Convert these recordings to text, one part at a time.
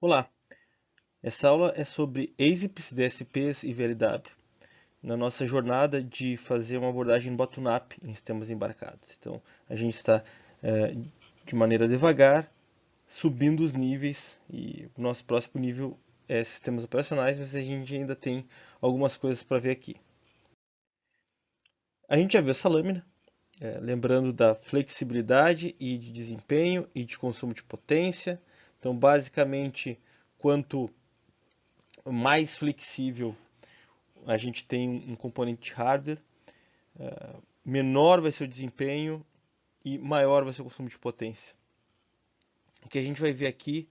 Olá, essa aula é sobre ASICs, DSPs e VLW, na nossa jornada de fazer uma abordagem bottom-up em sistemas embarcados. Então, a gente está de maneira devagar, subindo os níveis, e o nosso próximo nível é sistemas operacionais, mas a gente ainda tem algumas coisas para ver aqui. A gente já viu essa lâmina, lembrando da flexibilidade e de desempenho e de consumo de potência. Então, basicamente, quanto mais flexível a gente tem um componente de hardware, menor vai ser o desempenho e maior vai ser o consumo de potência. O que a gente vai ver aqui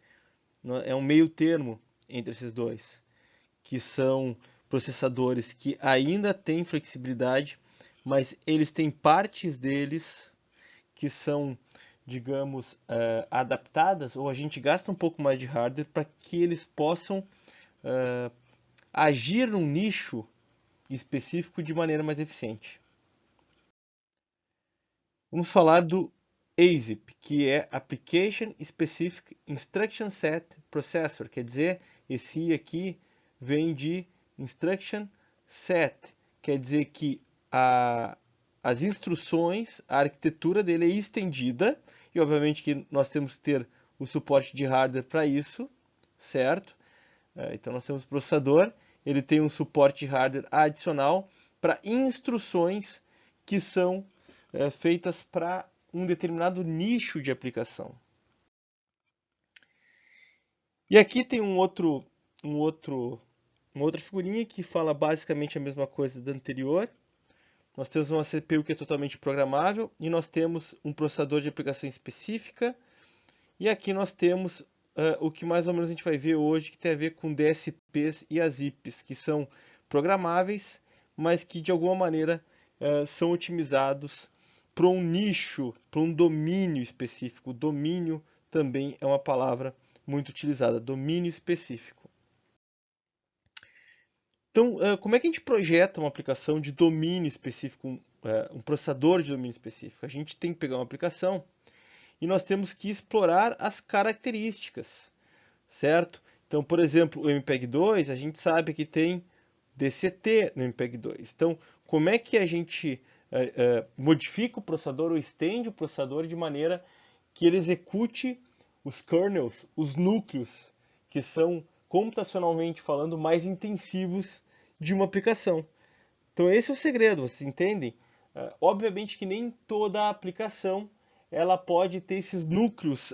é um meio termo entre esses dois, que são processadores que ainda têm flexibilidade, mas eles têm partes deles que são, digamos, adaptadas, ou a gente gasta um pouco mais de hardware para que eles possam agir num nicho específico de maneira mais eficiente. Vamos falar do ASIP, que é Application Specific Instruction Set Processor, quer dizer, esse I aqui vem de Instruction Set, quer dizer que as instruções, a arquitetura dele é estendida, e obviamente que nós temos que ter o suporte de hardware para isso, certo? Então nós temos o processador, ele tem um suporte hardware adicional para instruções que são feitas para um determinado nicho de aplicação. E aqui tem uma outra figurinha que fala basicamente a mesma coisa da anterior. Nós temos uma CPU que é totalmente programável e nós temos um processador de aplicação específica. E aqui nós temos o que mais ou menos a gente vai ver hoje, que tem a ver com DSPs e ASIPs, que são programáveis, mas que de alguma maneira são otimizados para um nicho, para um domínio específico. Domínio também é uma palavra muito utilizada, domínio específico. Então, como é que a gente projeta uma aplicação de domínio específico, um processador de domínio específico? A gente tem que pegar uma aplicação e nós temos que explorar as características, certo? Então, por exemplo, o MPEG-2, a gente sabe que tem DCT no MPEG-2. Então, como é que a gente modifica o processador ou estende o processador de maneira que ele execute os kernels, os núcleos, que são, computacionalmente falando, mais intensivos de uma aplicação. Então, esse é o segredo, vocês entendem? Obviamente que nem toda aplicação ela pode ter esses núcleos,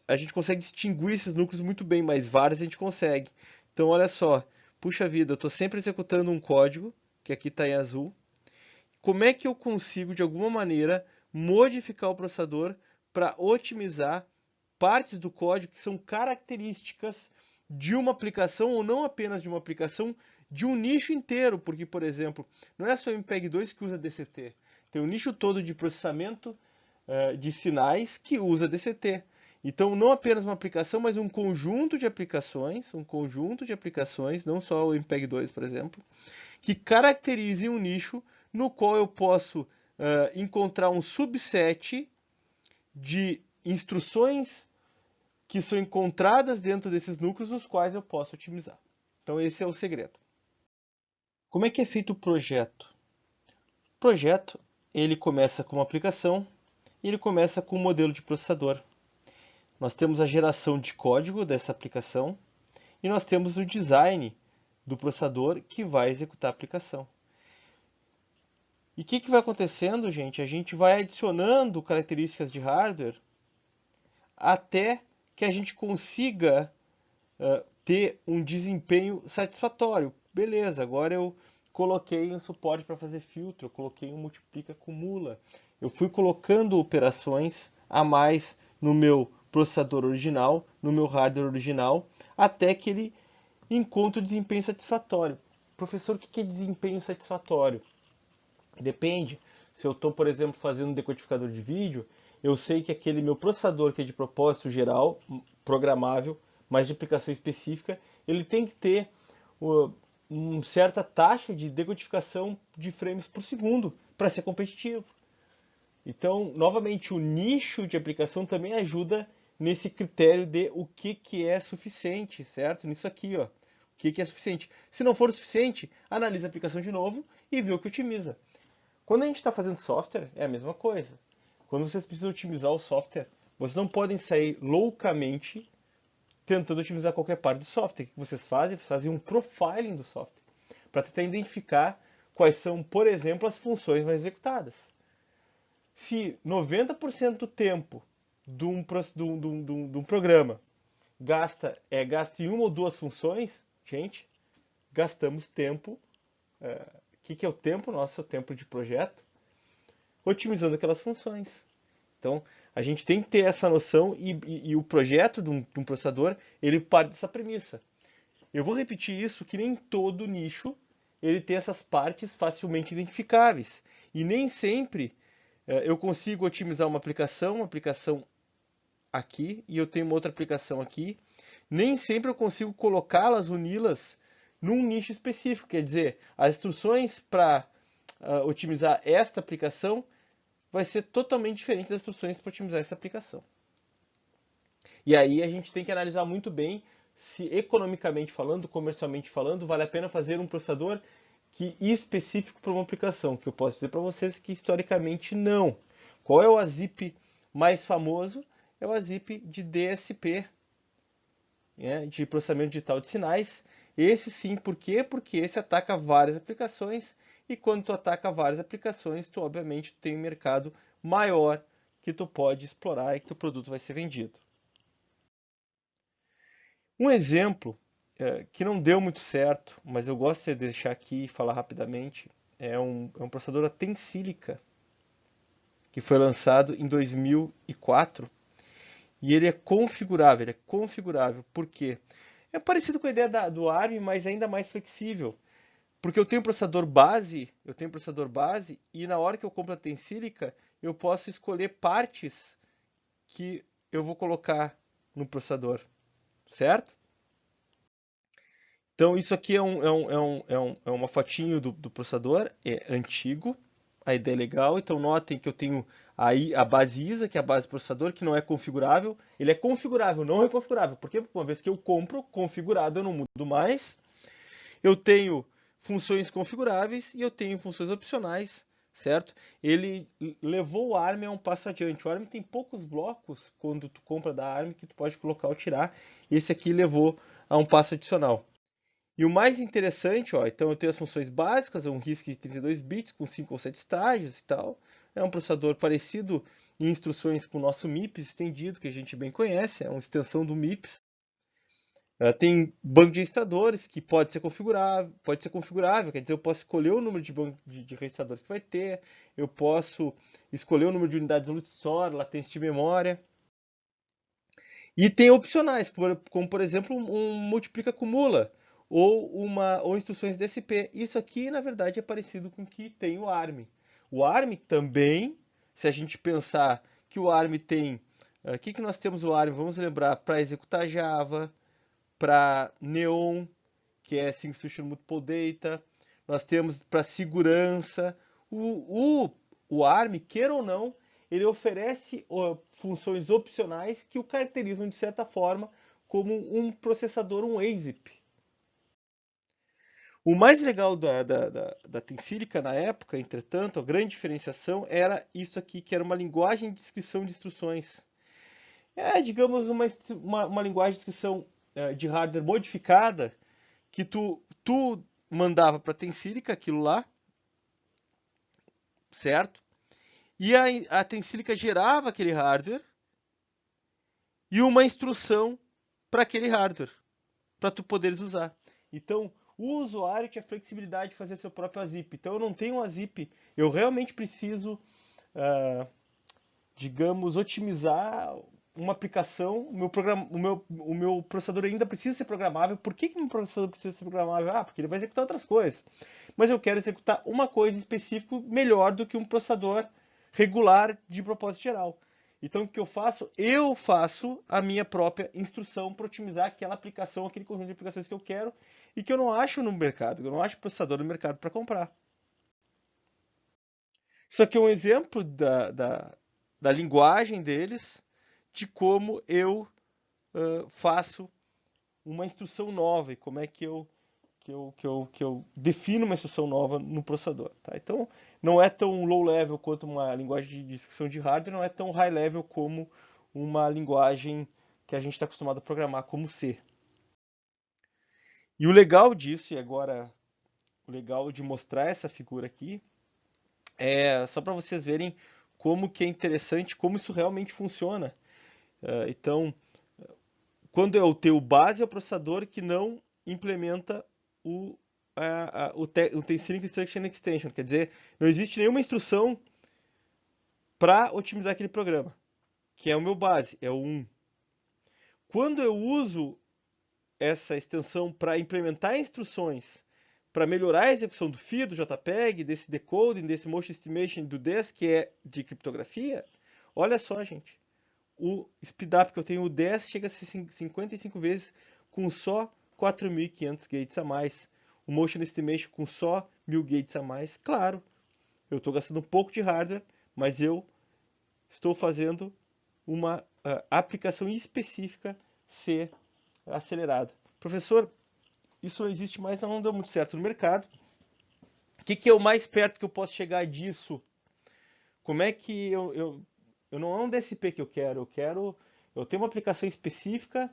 a gente consegue distinguir esses núcleos muito bem, mas várias a gente consegue. Então, olha só, puxa vida, eu estou sempre executando um código, que aqui está em azul. Como é que eu consigo, de alguma maneira, modificar o processador para otimizar partes do código que são características de uma aplicação, ou não apenas de uma aplicação, de um nicho inteiro, porque, por exemplo, não é só o MPEG-2 que usa DCT, tem um nicho todo de processamento de sinais que usa DCT. Então, não apenas uma aplicação, mas um conjunto de aplicações, não só o MPEG-2, por exemplo, que caracterizem um nicho no qual eu posso encontrar um subset de instruções que são encontradas dentro desses núcleos nos quais eu posso otimizar. Então esse é o segredo. Como é que é feito o projeto? O projeto ele começa com uma aplicação e ele começa com um modelo de processador. Nós temos a geração de código dessa aplicação e nós temos o design do processador que vai executar a aplicação. E o que vai acontecendo, gente? A gente vai adicionando características de hardware até que a gente consiga ter um desempenho satisfatório. Beleza, agora eu coloquei um suporte para fazer filtro, eu coloquei um multiplica acumula. Eu fui colocando operações a mais no meu processador original, no meu hardware original, até que ele encontre o desempenho satisfatório. Professor, o que é desempenho satisfatório? Depende. Se eu estou, por exemplo, fazendo um decodificador de vídeo, eu sei que aquele meu processador, que é de propósito geral, programável, mas de aplicação específica, ele tem que ter uma certa taxa de decodificação de frames por segundo para ser competitivo. Então, novamente, o nicho de aplicação também ajuda nesse critério de o que é suficiente, certo? Nisso aqui, ó. O que é suficiente. Se não for o suficiente, analisa a aplicação de novo e vê o que otimiza. Quando a gente está fazendo software, é a mesma coisa. Quando vocês precisam otimizar o software, vocês não podem sair loucamente tentando otimizar qualquer parte do software. O que vocês fazem? Vocês fazem um profiling do software para tentar identificar quais são, por exemplo, as funções mais executadas. Se 90% do tempo de um programa gasta em uma ou duas funções, gente, gastamos tempo. O que é o tempo? Nosso tempo de projeto, otimizando aquelas funções. Então, a gente tem que ter essa noção e o projeto de um processador, ele parte dessa premissa. Eu vou repetir isso, que nem todo nicho ele tem essas partes facilmente identificáveis. E nem sempre eu consigo otimizar uma aplicação aqui, e eu tenho uma outra aplicação aqui. Nem sempre eu consigo colocá-las, uni-las num nicho específico. Quer dizer, as instruções para otimizar esta aplicação vai ser totalmente diferente das instruções para otimizar essa aplicação. E aí a gente tem que analisar muito bem se economicamente falando, comercialmente falando, vale a pena fazer um processador específico para uma aplicação, que eu posso dizer para vocês que historicamente não. Qual é o ASIP mais famoso? É o ASIP de DSP, de processamento digital de sinais. Esse sim, por quê? Porque esse ataca várias aplicações, e quando tu ataca várias aplicações, tu obviamente tem um mercado maior que tu pode explorar e que o produto vai ser vendido. Um exemplo que não deu muito certo, mas eu gosto de deixar aqui e falar rapidamente, é um processador da Tensilica, que foi lançado em 2004, e ele é configurável. Por quê? É parecido com a ideia do ARM, mas ainda mais flexível. Porque eu tenho processador base, e na hora que eu compro a Tensilica, eu posso escolher partes que eu vou colocar no processador, certo? Então isso aqui é uma fotinho do processador, é antigo, a ideia é legal. Então notem que eu tenho aí a base ISA, que é a base do processador, que não é configurável. Ele é configurável, não é configurável, porque uma vez que eu compro configurado eu não mudo mais. Eu tenho funções configuráveis e eu tenho funções opcionais, certo? Ele levou o ARM a um passo adiante. O ARM tem poucos blocos quando tu compra da ARM que tu pode colocar ou tirar. Esse aqui levou a um passo adicional. E o mais interessante, então eu tenho as funções básicas, um RISC de 32 bits com 5 ou 7 estágios e tal. É um processador parecido em instruções com o nosso MIPS estendido, que a gente bem conhece, é uma extensão do MIPS. Tem banco de registradores que pode ser configurável, quer dizer, eu posso escolher o número de registradores que vai ter, eu posso escolher o número de unidades de Lutissor, latência de memória. E tem opcionais, como por exemplo um multiplica acumula ou instruções DSP. Isso aqui, na verdade, é parecido com o que tem o ARM. O ARM também, se a gente pensar que o ARM tem... O que nós temos o ARM? Vamos lembrar, para executar Java, para Neon, que é Single Instruction Multiple Data. Nós temos para segurança. O ARM, queira ou não, ele oferece funções opcionais que o caracterizam de certa forma como um processador, um ASIC. O mais legal da Tensilica na época, entretanto, a grande diferenciação era isso aqui, que era uma linguagem de descrição de instruções. Digamos, uma linguagem de descrição de hardware modificada que tu mandava para a Tensilica aquilo lá, certo? E a Tensilica gerava aquele hardware e uma instrução para aquele hardware, para tu poderes usar. Então, o usuário tinha flexibilidade de fazer seu próprio ASIP. Então, eu não tenho um ASIP, eu realmente preciso, digamos, otimizar uma aplicação. O meu processador ainda precisa ser programável. Por que o meu processador precisa ser programável? Porque ele vai executar outras coisas. Mas eu quero executar uma coisa específica melhor do que um processador regular de propósito geral. Então, o que eu faço? Eu faço a minha própria instrução para otimizar aquela aplicação, aquele conjunto de aplicações que eu quero e que eu não acho no mercado, eu não acho processador no mercado para comprar. Isso aqui é um exemplo da linguagem deles. de como eu faço uma instrução nova e como é que eu defino uma instrução nova no processador. Tá? Então, não é tão low level quanto uma linguagem de instrução de hardware, não é tão high level como uma linguagem que a gente está acostumado a programar como C. E o legal disso, e agora o legal de mostrar essa figura aqui, é só para vocês verem como que é interessante, como isso realmente funciona. Então, quando eu tenho o base é o processador que não implementa o Tensilic Instruction Extension, quer dizer, não existe nenhuma instrução para otimizar aquele programa, que é o meu base, é o 1. Quando eu uso essa extensão para implementar instruções para melhorar a execução do FIR, do JPEG, desse decoding, desse motion estimation, do DES, que é de criptografia, olha só, gente. O speedup que eu tenho, o 10, chega a ser 55 vezes com só 4.500 gates a mais. O motion estimation com só 1.000 gates a mais. Claro, eu estou gastando um pouco de hardware, mas eu estou fazendo uma aplicação específica ser acelerada. Professor, isso não existe mais, não deu muito certo no mercado. O que é o mais perto que eu posso chegar disso? Como é que eu não é um DSP que eu quero, eu tenho uma aplicação específica,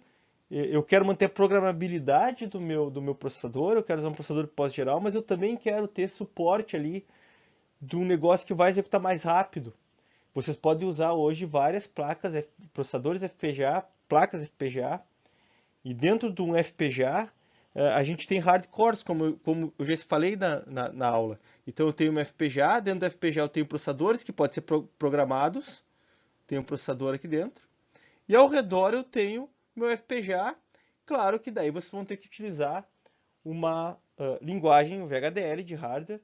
eu quero manter a programabilidade do meu processador, eu quero usar um processador pós-geral, mas eu também quero ter suporte ali de um negócio que vai executar mais rápido. Vocês podem usar hoje várias placas, processadores FPGA, placas FPGA, e dentro de um FPGA a gente tem hardcores, como eu já falei na aula. Então eu tenho um FPGA, dentro do FPGA eu tenho processadores que podem ser programados, tem um processador aqui dentro, e ao redor eu tenho meu FPGA. Claro que daí vocês vão ter que utilizar uma linguagem VHDL de hardware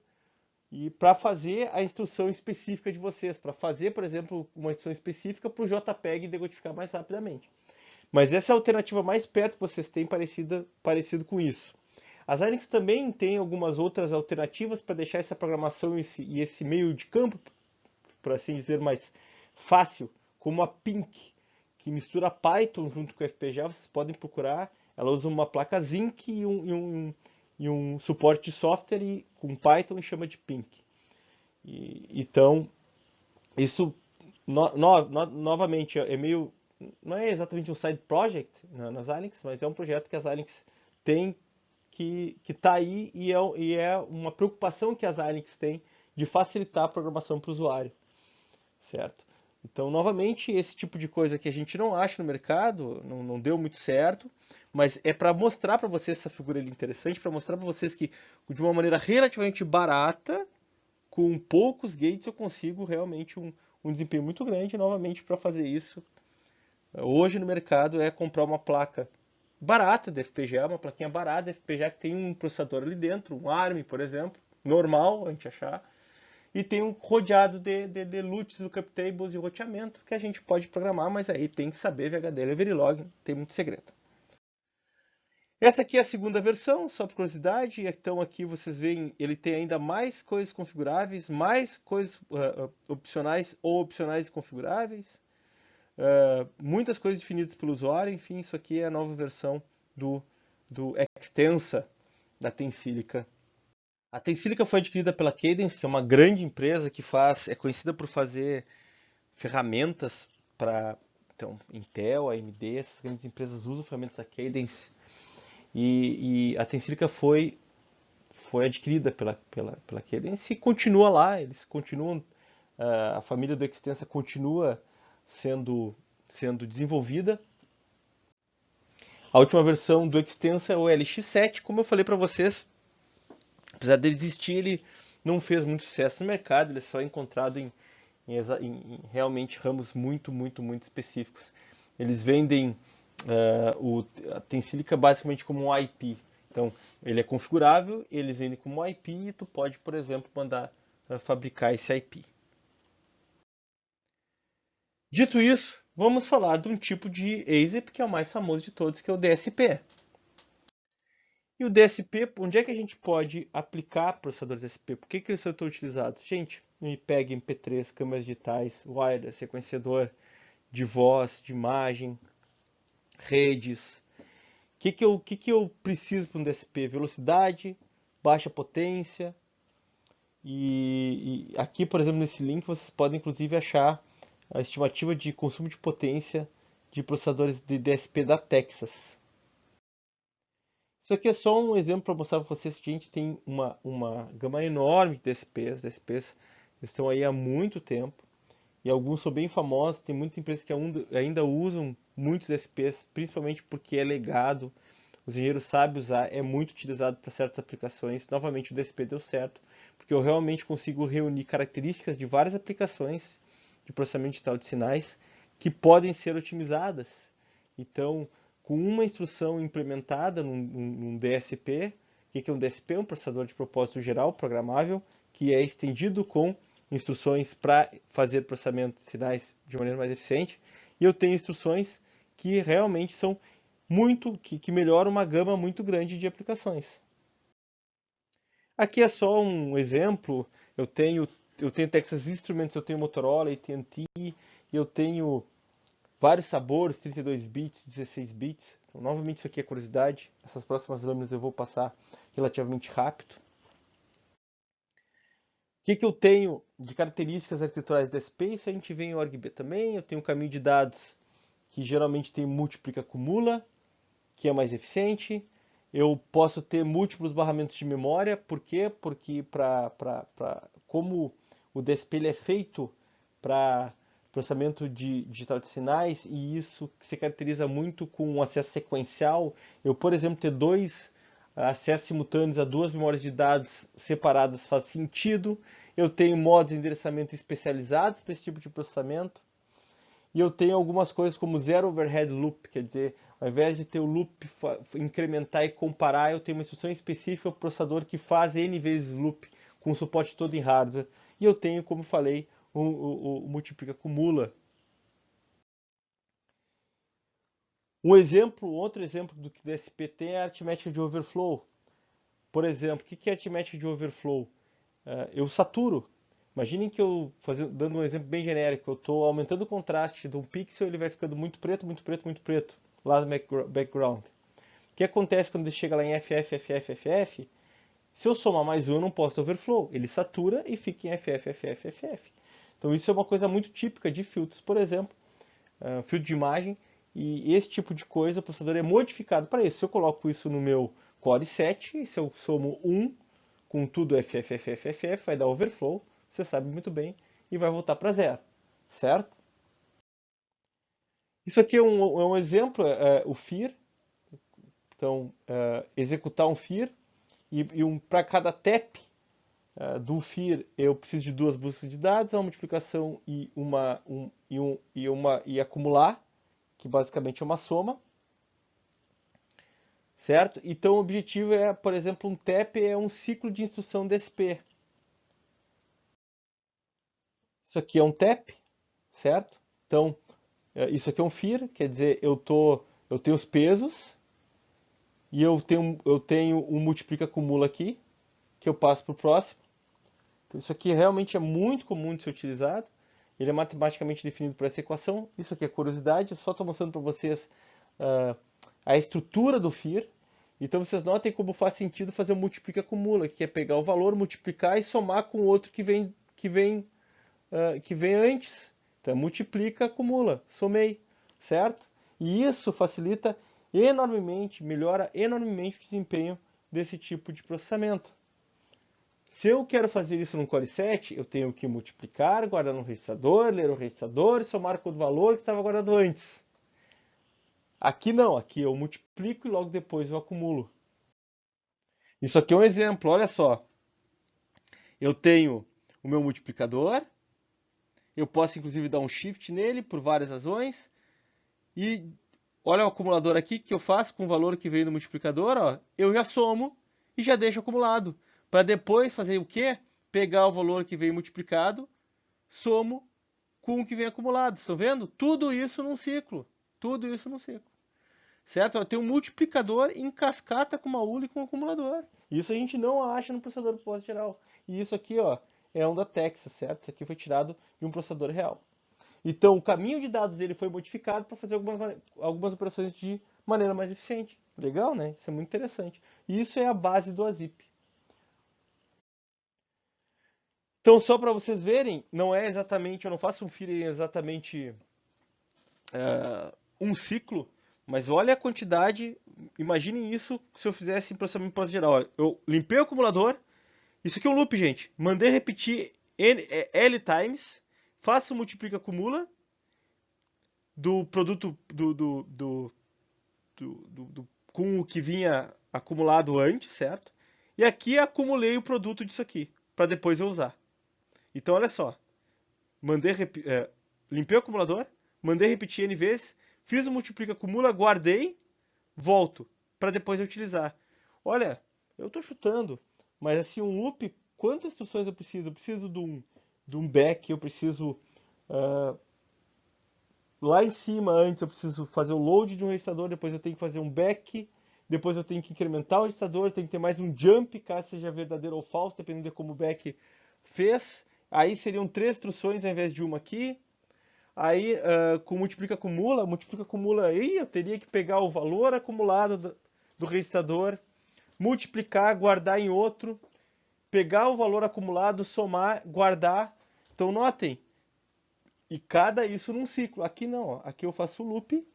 e para fazer a instrução específica de vocês, para fazer, por exemplo, uma instrução específica para o JPEG decodificar mais rapidamente. Mas essa é a alternativa mais perto que vocês têm parecido com isso. A Xilinx também tem algumas outras alternativas para deixar essa programação e esse meio de campo, por assim dizer, mais fácil, como a Pink, que mistura Python junto com o FPGA. Vocês podem procurar. Ela usa uma placa Zinc e um suporte de software com Python e chama de Pink. Então, isso novamente é meio, não é exatamente um side project na Xilinx, mas é um projeto que a Xilinx tem que está aí e é uma preocupação que a Xilinx tem de facilitar a programação para o usuário, certo? Então, novamente, esse tipo de coisa que a gente não acha no mercado, não deu muito certo, mas é para mostrar para vocês essa figura ali interessante, para mostrar para vocês que de uma maneira relativamente barata, com poucos gates eu consigo realmente um desempenho muito grande. Novamente, para fazer isso, hoje no mercado é comprar uma placa barata de FPGA, uma plaquinha barata de FPGA que tem um processador ali dentro, um ARM, por exemplo, normal a gente achar, e tem um rodeado de LUTs, lookup tables e roteamento que a gente pode programar, mas aí tem que saber VHDL e Verilog, não tem muito segredo. Essa aqui é a segunda versão, só por curiosidade. Então aqui vocês veem, ele tem ainda mais coisas configuráveis, mais coisas opcionais ou opcionais e configuráveis. Muitas coisas definidas pelo usuário. Enfim, isso aqui é a nova versão do Extensa da Tensilica. A Tensilica foi adquirida pela Cadence, que é uma grande empresa que é conhecida por fazer ferramentas para Intel, AMD, essas grandes empresas usam ferramentas da Cadence. E a Tensilica foi adquirida pela Cadence e continua lá, eles continuam, a família do Extensa continua sendo desenvolvida. A última versão do Extensa é o LX7, como eu falei para vocês, apesar dele existir, ele não fez muito sucesso no mercado, ele é só encontrado em realmente ramos muito específicos. Eles vendem a Tensilica basicamente como um IP. Então, ele é configurável, eles vendem como IP e tu pode, por exemplo, mandar fabricar esse IP. Dito isso, vamos falar de um tipo de ASIC que é o mais famoso de todos, que é o DSP. E o DSP, onde é que a gente pode aplicar processadores DSP? Por que eles são utilizados? Gente, MPEG, MP3, câmeras digitais, wireless, sequenciador de voz, de imagem, redes. O que eu preciso para um DSP? Velocidade, baixa potência. E aqui, por exemplo, nesse link, vocês podem inclusive achar a estimativa de consumo de potência de processadores de DSP da Texas. Isso aqui é só um exemplo para mostrar para vocês que a gente tem uma gama enorme de DSPs. DSPs estão aí há muito tempo e alguns são bem famosos. Tem muitas empresas que ainda usam muitos DSPs, principalmente porque é legado. Os engenheiros sabem usar, é muito utilizado para certas aplicações. Novamente, o DSP deu certo, porque eu realmente consigo reunir características de várias aplicações de processamento digital de sinais que podem ser otimizadas. Então, com uma instrução implementada num DSP, o que é um DSP? Um processador de propósito geral programável, que é estendido com instruções para fazer processamento de sinais de maneira mais eficiente. E eu tenho instruções que realmente são que melhora uma gama muito grande de aplicações. Aqui é só um exemplo. Eu tenho Texas Instruments, eu tenho Motorola, AT&T, e eu tenho vários sabores, 32 bits, 16 bits. Então, novamente, isso aqui é curiosidade. Essas próximas lâminas eu vou passar relativamente rápido. O que eu tenho de características arquiteturais da Space? A gente vê em ORGB também. Eu tenho um caminho de dados que geralmente tem multiplica acumula, que é mais eficiente. Eu posso ter múltiplos barramentos de memória. Por quê? Porque como o DSP ele é feito para processamento digital de sinais e isso se caracteriza muito com um acesso sequencial. Eu, por exemplo, ter dois acessos simultâneos a duas memórias de dados separadas faz sentido. Eu tenho modos de endereçamento especializados para esse tipo de processamento. E eu tenho algumas coisas como Zero Overhead Loop, quer dizer, ao invés de ter o loop incrementar e comparar, eu tenho uma instrução específica para o processador que faz N vezes loop, com o suporte todo em hardware. E eu tenho, como falei, o multiplica acumula. Outro exemplo do que DSP tem é a aritmética de overflow. Por exemplo, o que é aritmética de overflow? Eu saturo. Imaginem que dando um exemplo bem genérico, eu estou aumentando o contraste de um pixel, ele vai ficando muito preto, muito preto, muito preto, lá no background. O que acontece quando ele chega lá em FF, FF, FF? Se eu somar mais um, eu não posso overflow. Ele satura e fica em FF, FF, FF. Então isso é uma coisa muito típica de filtros, por exemplo, filtro de imagem, e esse tipo de coisa, o processador é modificado para isso. Se eu coloco isso no meu Core 7, se eu somo 1 com tudo FF, vai dar overflow, você sabe muito bem, e vai voltar para zero, certo? Isso aqui é um exemplo, o FIR. Então, executar um FIR, para cada TEP do FIR eu preciso de duas buscas de dados, uma multiplicação e acumular, que basicamente é uma soma, certo? Então o objetivo é, por exemplo, um TEP é um ciclo de instrução DSP. Isso aqui é um TEP, certo? Então, isso aqui é um FIR, quer dizer, eu tenho os pesos e eu tenho um multiplica acumula aqui, que eu passo para o próximo. Então, isso aqui realmente é muito comum de ser utilizado. Ele é matematicamente definido por essa equação. Isso aqui é curiosidade, eu só estou mostrando para vocês a estrutura do FIR. Então vocês notem como faz sentido fazer o multiplica acumula, que é pegar o valor, multiplicar e somar com o outro que vem antes. Então multiplica, acumula, somei, certo? E isso facilita enormemente, melhora enormemente o desempenho desse tipo de processamento. Se eu quero fazer isso no Core 7, eu tenho que multiplicar, guardar no registrador, ler o registrador e somar com o valor que estava guardado antes. Aqui não, aqui eu multiplico e logo depois eu acumulo. Isso aqui é um exemplo, olha só. Eu tenho o meu multiplicador, eu posso inclusive dar um shift nele por várias razões. E olha o acumulador aqui que eu faço com o valor que veio no multiplicador, ó, eu já somo e já deixo acumulado. Para depois fazer o quê? Pegar o valor que veio multiplicado, somo com o que vem acumulado. Estão vendo? Tudo isso num ciclo. Tudo isso num ciclo. Certo? Eu tenho um multiplicador em cascata com uma ULA e com um acumulador. Isso a gente não acha no processador de propósito geral. E isso aqui, ó, é um da Texas, certo? Isso aqui foi tirado de um processador real. Então, o caminho de dados dele foi modificado para fazer algumas operações de maneira mais eficiente. Legal, né? Isso é muito interessante. E isso é a base do AZIP. Então, só para vocês verem, não é exatamente, eu não faço um feeder exatamente um ciclo, mas olha a quantidade. Imaginem isso se eu fizesse em processamento de geral. Olha, eu limpei o acumulador. Isso aqui é um loop, gente. Mandei repetir L times. Faço multiplica acumula do produto com o que vinha acumulado antes, certo? E aqui acumulei o produto disso aqui para depois eu usar. Então olha só, limpei o acumulador, mandei repetir n vezes, fiz o multiplica acumula, guardei, volto para depois eu utilizar. Olha, eu estou chutando, mas assim um loop, quantas instruções eu preciso? Eu preciso de um back, eu preciso lá em cima, antes eu preciso fazer o load de um registrador, depois eu tenho que fazer um back, depois eu tenho que incrementar o registrador, tem que ter mais um jump, caso seja verdadeiro ou falso, dependendo de como o back fez. Aí seriam 3 instruções ao invés de uma aqui. Aí com multiplica acumula, aí eu teria que pegar o valor acumulado do registrador, multiplicar, guardar em outro, pegar o valor acumulado, somar, guardar. Então notem, e cada isso num ciclo. Aqui não, ó. Aqui eu faço o loop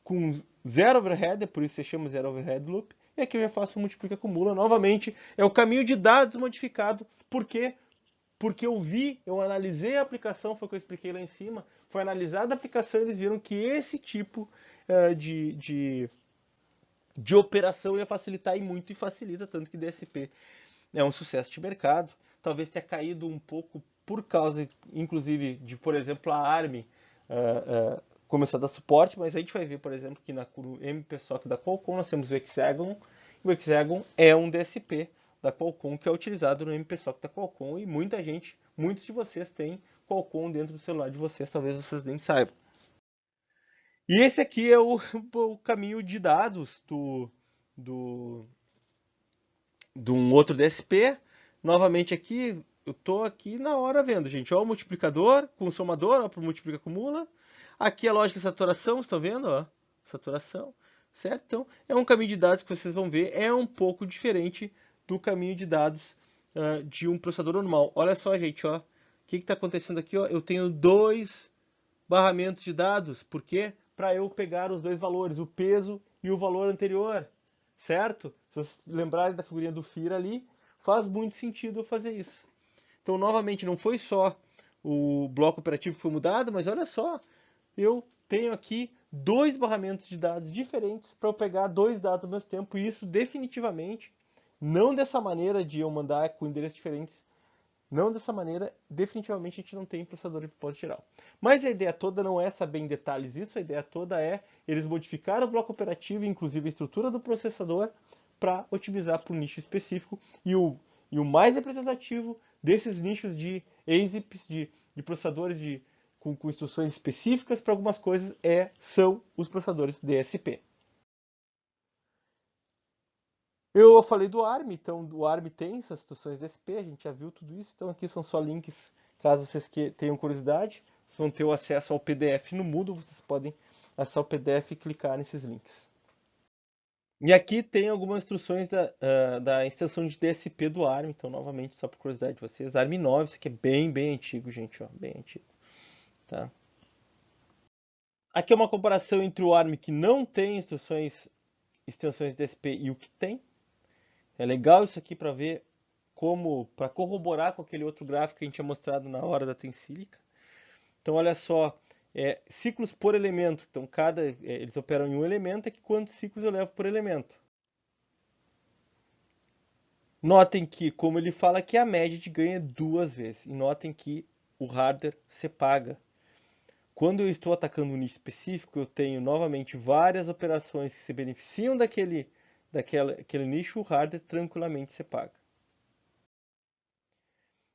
com zero overhead, é por isso se chama zero overhead loop. E aqui eu já faço o multiplica acumula. Novamente, é o caminho de dados modificado. Por quê? Porque eu analisei a aplicação, foi o que eu expliquei lá em cima. Foi analisada a aplicação e eles viram que esse tipo de operação ia facilitar e muito, e facilita, tanto que DSP é um sucesso de mercado. Talvez tenha caído um pouco por causa, inclusive, de, por exemplo, a ARM começar a dar suporte, mas a gente vai ver, por exemplo, que no MPSoC da Qualcomm nós temos o Hexagon, e o Hexagon é um DSP da Qualcomm que é utilizado no MPSoC da Qualcomm, e muita gente, muitos de vocês têm Qualcomm dentro do celular de vocês, talvez vocês nem saibam. E esse aqui é o caminho de dados do, de um outro DSP. Novamente aqui, eu estou aqui na hora vendo, gente. Ó, o multiplicador com o somador, ó, para o multiplica acumula. Aqui a lógica de saturação, estão vendo? Ó, saturação, certo? Então, é um caminho de dados que vocês vão ver, é um pouco diferente do caminho de dados de um processador normal. Olha só, gente, ó. O que está acontecendo aqui? Ó? Eu tenho 2 barramentos de dados. Por quê? Para eu pegar os 2 valores, o peso e o valor anterior, certo? Se vocês lembrarem da figurinha do FIR ali, faz muito sentido eu fazer isso. Então, novamente, não foi só o bloco operativo que foi mudado, mas olha só, eu tenho aqui 2 barramentos de dados diferentes para eu pegar 2 dados ao mesmo tempo, e isso definitivamente, não dessa maneira de eu mandar com endereços diferentes, não dessa maneira, definitivamente a gente não tem processador de propósito geral. Mas a ideia toda não é saber em detalhes isso, a ideia toda é eles modificar o bloco operativo, inclusive a estrutura do processador, para otimizar para um nicho específico. E o mais representativo desses nichos de ASICs, de processadores com instruções específicas para algumas coisas, são os processadores DSP. Eu falei do ARM, então o ARM tem essas instruções DSP, a gente já viu tudo isso, então aqui são só links, caso vocês tenham curiosidade, vocês vão ter o acesso ao PDF no Moodle, vocês podem acessar o PDF e clicar nesses links. E aqui tem algumas instruções da extensão de DSP do ARM, então novamente, só por curiosidade de vocês, ARM 9, isso aqui é bem, bem antigo, gente, ó, bem antigo, tá? Aqui é uma comparação entre o ARM que não tem extensões DSP e o que tem. É legal isso aqui para ver para corroborar com aquele outro gráfico que a gente tinha mostrado na hora da tensílica. Então olha só, ciclos por elemento. Então eles operam em um elemento, é que quantos ciclos eu levo por elemento. Notem que, como ele fala, que a média de ganho é 2 vezes. E notem que o hardware se paga. Quando eu estou atacando um nicho específico, eu tenho novamente várias operações que se beneficiam daquele nicho, o hardware tranquilamente se paga.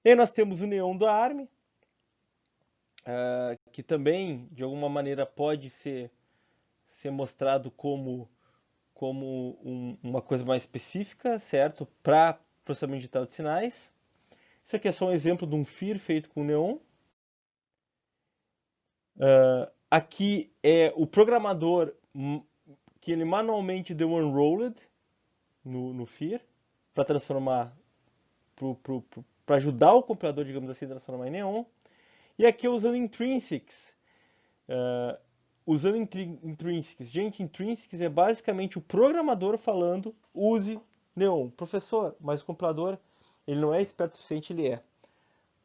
E aí nós temos o neon da ARM, que também, de alguma maneira, pode ser mostrado como uma coisa mais específica, certo? Para processamento digital de sinais. Isso aqui é só um exemplo de um FIR feito com neon. Aqui é o programador que ele manualmente deu um unrolled no FEAR para transformar, para ajudar o compilador, digamos assim, a transformar em Neon. E aqui usando intrinsics. Usando intrinsics. Gente, intrinsics é basicamente o programador falando, use Neon. Professor, mas o compilador, ele não é esperto o suficiente, ele é.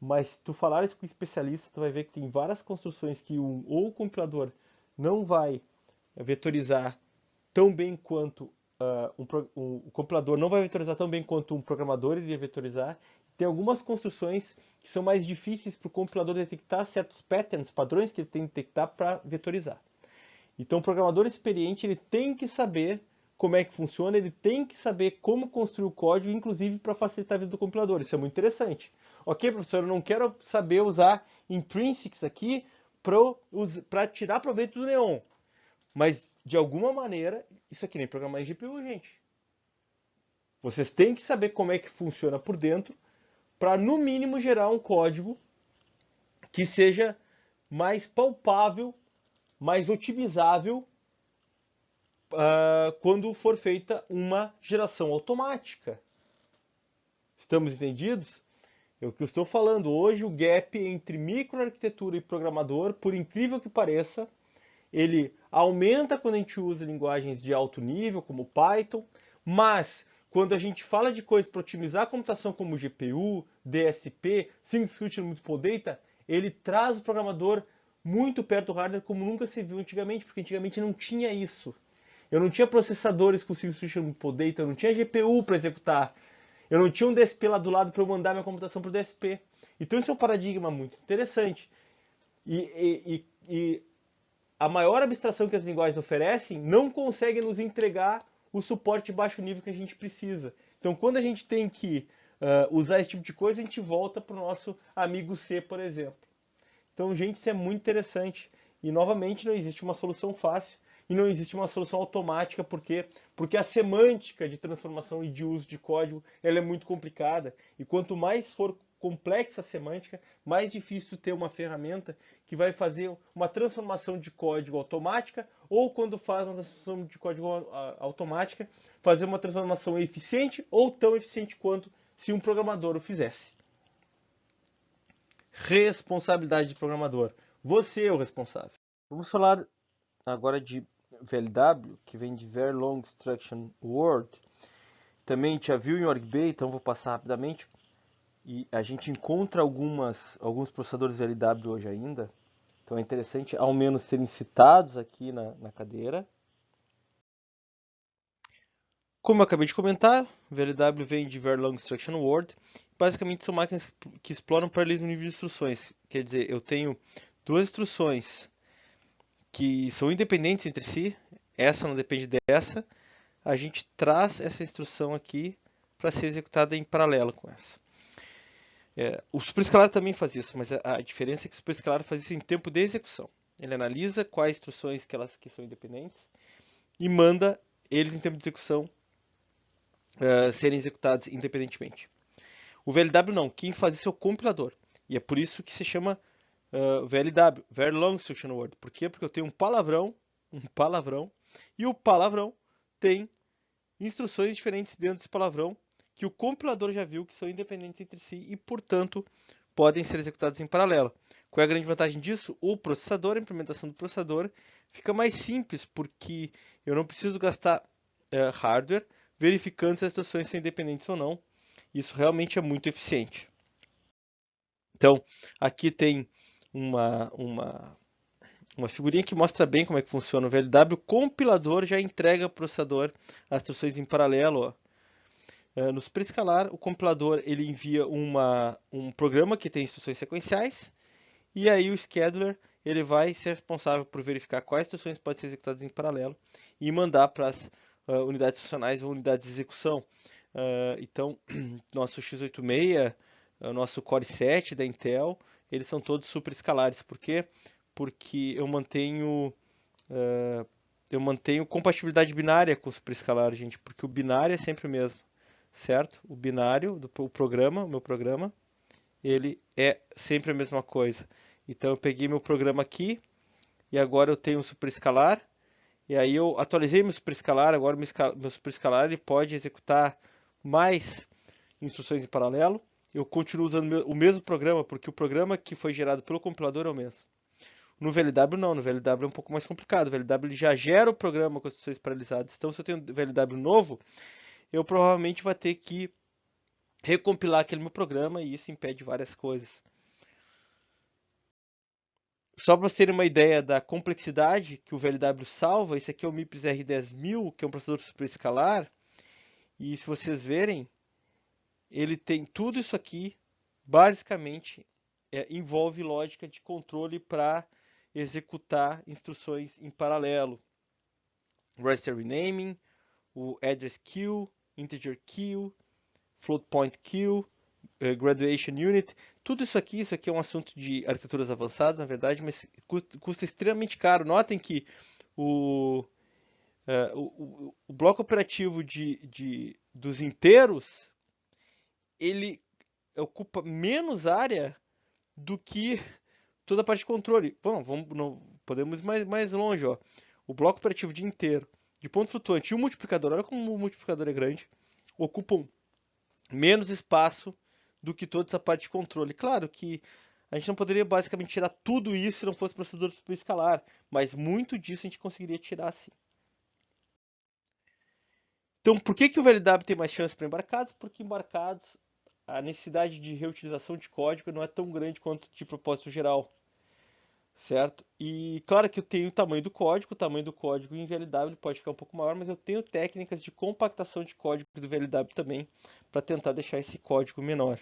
Mas tu falares com especialista, tu vai ver que tem várias construções que ou o compilador não vai vetorizar tão bem quanto o compilador não vai vetorizar tão bem quanto um programador iria vetorizar. Tem algumas construções que são mais difíceis para o compilador detectar certos patterns, padrões que ele tem que detectar para vetorizar. Então, o programador experiente ele tem que saber como é que funciona, ele tem que saber como construir o código, inclusive para facilitar a vida do compilador. Isso é muito interessante. Ok, professor, eu não quero saber usar intrinsics aqui para tirar proveito do Neon. Mas, de alguma maneira, isso aqui nem programar em GPU, gente. Vocês têm que saber como é que funciona por dentro para, no mínimo, gerar um código que seja mais palpável, mais otimizável quando for feita uma geração automática. Estamos entendidos? É o que eu estou falando. Hoje o gap entre microarquitetura e programador, por incrível que pareça, ele aumenta quando a gente usa linguagens de alto nível, como Python, mas quando a gente fala de coisas para otimizar a computação como GPU, DSP, Single Discrete Multiple Data, ele traz o programador muito perto do hardware como nunca se viu antigamente, porque antigamente não tinha isso. Eu não tinha processadores com Single Discrete Multiple Data, eu não tinha GPU para executar, eu não tinha um DSP lá do lado para eu mandar minha computação para o DSP. Então isso é um paradigma muito interessante. E a maior abstração que as linguagens oferecem não consegue nos entregar o suporte de baixo nível que a gente precisa. Então, quando a gente tem que usar esse tipo de coisa, a gente volta para o nosso amigo C, por exemplo. Então, gente, isso é muito interessante. E, novamente, não existe uma solução fácil e não existe uma solução automática. Por quê? Porque a semântica de transformação e de uso de código ela é muito complicada. E quanto mais for complexa a semântica, mais difícil ter uma ferramenta que vai fazer uma transformação de código automática ou, quando faz uma transformação de código automática, fazer uma transformação eficiente ou tão eficiente quanto se um programador o fizesse. Responsabilidade de programador. Você é o responsável. Vamos falar agora de VLW, que vem de Very Long Instruction Word. Também a gente já viu em ORGB, então vou passar rapidamente. E a gente encontra alguns processadores VLW hoje ainda. Então é interessante ao menos serem citados aqui na cadeira. Como eu acabei de comentar, VLW vem de Very Long Instruction Word. Basicamente são máquinas que exploram paralelismo no nível de instruções. Quer dizer, eu tenho duas instruções que são independentes entre si. Essa não depende dessa. A gente traz essa instrução aqui para ser executada em paralelo com essa. O superescalar também faz isso, mas a diferença é que o superescalar faz isso em tempo de execução. Ele analisa quais instruções que são independentes e manda eles em tempo de execução serem executados independentemente. O VLW não, quem faz isso é o compilador. E é por isso que se chama VLW, Very Long Instruction Word. Por quê? Porque eu tenho um palavrão, e o palavrão tem instruções diferentes dentro desse palavrão que o compilador já viu que são independentes entre si e, portanto, podem ser executados em paralelo. Qual é a grande vantagem disso? O processador, a implementação do processador, fica mais simples, porque eu não preciso gastar hardware verificando se as instruções são independentes ou não. Isso realmente é muito eficiente. Então, aqui tem uma figurinha que mostra bem como é que funciona o VLW. O compilador já entrega ao processador as instruções em paralelo. Ó. No superescalar, o compilador ele envia um programa que tem instruções sequenciais e aí o scheduler ele vai ser responsável por verificar quais instruções podem ser executadas em paralelo e mandar para as unidades funcionais ou unidades de execução. Então, nosso x86, nosso Core 7 da Intel, eles são todos superescalares. Por quê? Porque eu mantenho compatibilidade binária com o superescalar, gente, porque o binário é sempre o mesmo, certo? O binário do programa, o meu programa, ele é sempre a mesma coisa. Então eu peguei meu programa aqui, e agora eu tenho um superescalar, e aí eu atualizei meu superescalar, agora meu superescalar ele pode executar mais instruções em paralelo. Eu continuo usando o mesmo programa, porque o programa que foi gerado pelo compilador é o mesmo. No VLW não, no VLW é um pouco mais complicado. O VLW ele já gera o programa com as instruções paralisadas. Então, se eu tenho um VLW novo, eu provavelmente vou ter que recompilar aquele meu programa e isso impede várias coisas. Só para vocês terem uma ideia da complexidade que o VLW salva, esse aqui é o MIPS R10000, que é um processador superescalar. E se vocês verem, ele tem tudo isso aqui, basicamente, envolve lógica de controle para executar instruções em paralelo. Register renaming, o address queue, integer queue, float point queue, graduation unit, tudo isso aqui é um assunto de arquiteturas avançadas, na verdade, mas custa extremamente caro. Notem que o bloco operativo dos inteiros, ele ocupa menos área do que toda a parte de controle. Bom, não, podemos ir mais longe. Ó. O bloco operativo de inteiro, de ponto flutuante e o multiplicador, olha como o multiplicador é grande, ocupam menos espaço do que toda essa parte de controle. Claro que a gente não poderia basicamente tirar tudo isso se não fosse processador superescalar, mas muito disso a gente conseguiria tirar sim. Então, por que o VLW tem mais chance para embarcados? Porque embarcados a necessidade de reutilização de código não é tão grande quanto de propósito geral, certo? E claro que eu tenho o tamanho do código em VLW pode ficar um pouco maior, mas eu tenho técnicas de compactação de código do VLW também para tentar deixar esse código menor.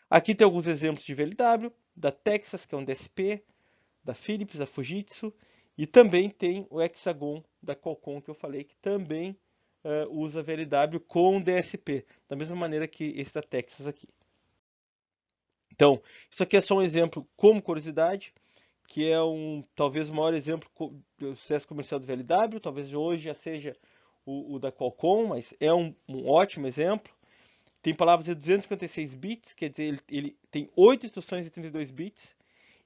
Aqui tem alguns exemplos de VLW, da Texas, que é um DSP, da Philips, da Fujitsu, e também tem o Hexagon da Qualcomm, que eu falei, que também usa VLW com DSP, da mesma maneira que esse da Texas aqui. Então, isso aqui é só um exemplo como curiosidade, que é talvez o maior exemplo do sucesso comercial do VLW, talvez hoje já seja o da Qualcomm, mas é um ótimo exemplo. Tem palavras de 256 bits, quer dizer, ele tem 8 instruções de 32 bits.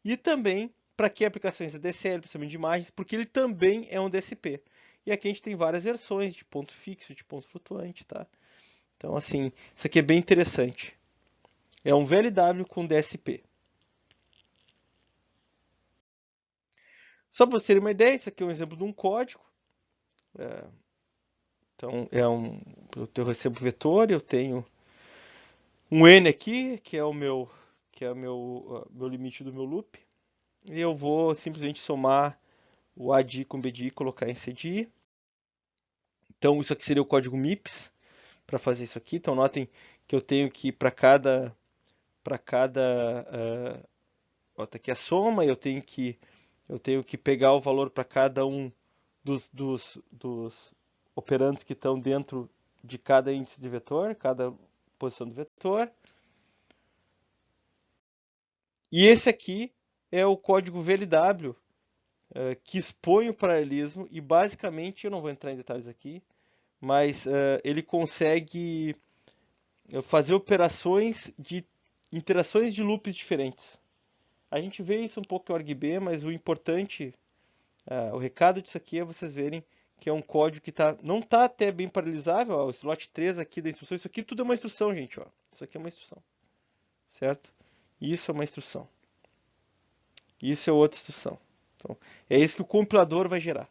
E também, para que aplicações de DCL, principalmente de imagens, porque ele também é um DSP. E aqui a gente tem várias versões de ponto fixo, de ponto flutuante, tá? Então, assim, isso aqui é bem interessante. É um VLW com DSP. Só para vocês terem uma ideia, isso aqui é um exemplo de um código. Então, eu recebo vetor, eu tenho um N aqui, que é o meu limite do meu loop. E eu vou simplesmente somar o ADI com BDI e colocar em CDI. Então, isso aqui seria o código MIPS para fazer isso aqui. Então, notem que eu tenho que para cada tá aqui a soma, eu tenho que pegar o valor para cada um dos operandos que estão dentro de cada índice de vetor, cada posição do vetor. E esse aqui é o código VLW que expõe o paralelismo e basicamente, eu não vou entrar em detalhes aqui, mas ele consegue fazer operações de interações de loops diferentes. A gente vê isso um pouco em ORGB, mas o importante, o recado disso aqui é vocês verem que é um código que não está até bem paralisável. Ó, o slot 3 aqui da instrução, isso aqui tudo é uma instrução, gente. Ó. Isso aqui é uma instrução, certo? Isso é uma instrução. Isso é outra instrução. Então, é isso que o compilador vai gerar.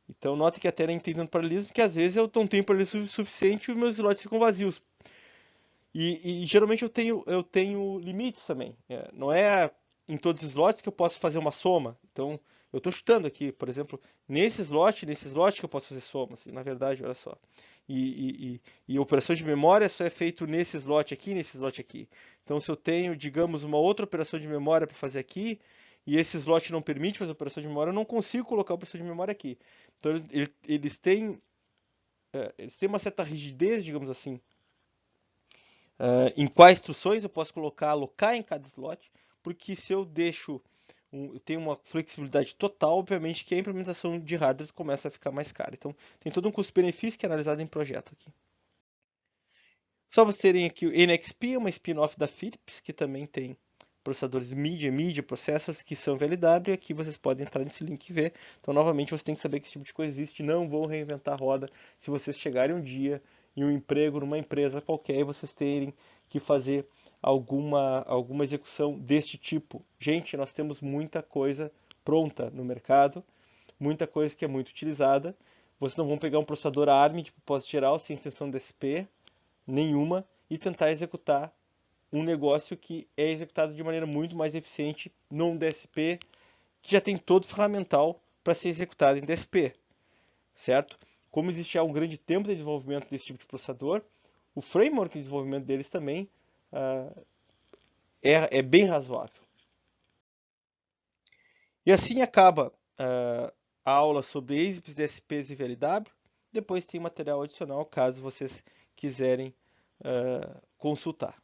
Então, note que até nem tem tanto paralelismo, porque às vezes eu não tenho paralelismo suficiente e os meus slots ficam vazios. E geralmente eu tenho limites também. Não é em todos os slots que eu posso fazer uma soma. Então, eu estou chutando aqui, por exemplo, nesse slot que eu posso fazer soma. Assim, na verdade, olha só. E operação de memória só é feito nesse slot aqui, nesse slot aqui. Então, se eu tenho, digamos, uma outra operação de memória para fazer aqui, e esse slot não permite fazer operação de memória, eu não consigo colocar a operação de memória aqui. Então, eles têm uma certa rigidez, digamos assim, em quais instruções eu posso alocar em cada slot, porque se eu eu tenho uma flexibilidade total, obviamente que a implementação de hardware começa a ficar mais cara. Então, tem todo um custo-benefício que é analisado em projeto aqui. Só vocês terem aqui o NXP, uma spin-off da Philips, que também tem processadores Media Processors, que são VLW, e aqui vocês podem entrar nesse link e ver. Então, novamente, você tem que saber que esse tipo de coisa existe, não vão reinventar a roda. Se vocês chegarem um dia em um emprego numa empresa qualquer e vocês terem que fazer alguma execução deste tipo. Gente, nós temos muita coisa pronta no mercado, muita coisa que é muito utilizada. Vocês não vão pegar um processador ARM de propósito geral, sem extensão DSP nenhuma, e tentar executar um negócio que é executado de maneira muito mais eficiente num DSP que já tem todo o ferramental para ser executado em DSP, certo? Como existe já um grande tempo de desenvolvimento desse tipo de processador, o framework de desenvolvimento deles também é bem razoável. E assim acaba a aula sobre ASICs, DSPs e VLW. Depois tem material adicional caso vocês quiserem consultar.